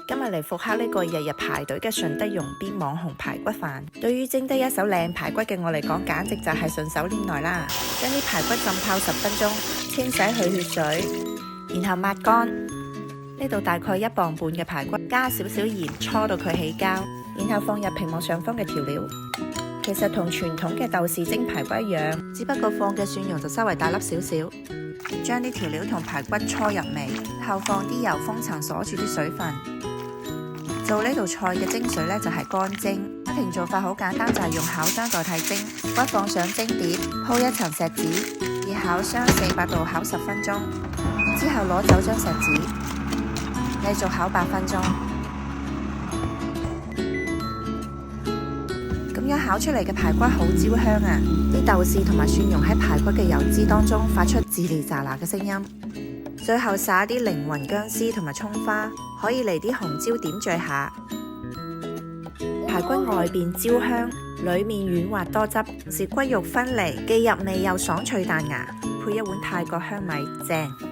今日嚟復刻呢個日日排隊嘅順德容 B 網紅排骨飯。對於蒸得一手靚排骨嘅我嚟講，簡直就係順手拈來啦。將啲排骨浸泡10分鐘，清洗去血水，然後抹乾。呢度大概1磅半嘅排骨，加少少鹽，搓到佢起膠，然後放入屏幕上方嘅調料。其實同傳統嘅豆豉蒸排骨一樣，只不過放嘅蒜蓉就稍微大粒少少。將啲調料同排骨搓入味，後放啲油封層鎖住啲水分。做呢道菜嘅精髓呢，就係乾蒸。家庭做法好簡單，就係用烤箱代替蒸，骨放上蒸碟，鋪一層錫紙，以烤箱400度烤10分鐘，之後攞走張錫紙，繼續烤8分鐘。咁樣烤出嚟嘅排骨好焦香啊！啲豆豉同埋蒜蓉喺排骨嘅油脂當中發出吱哩喳啦嘅聲音。最後撒啲靈魂薑絲同埋蔥花，可以嚟啲紅椒點綴下。排骨外邊焦香，裏面軟滑多汁，是骨肉分離，既入味又爽脆彈牙，配一碗泰國香米，正。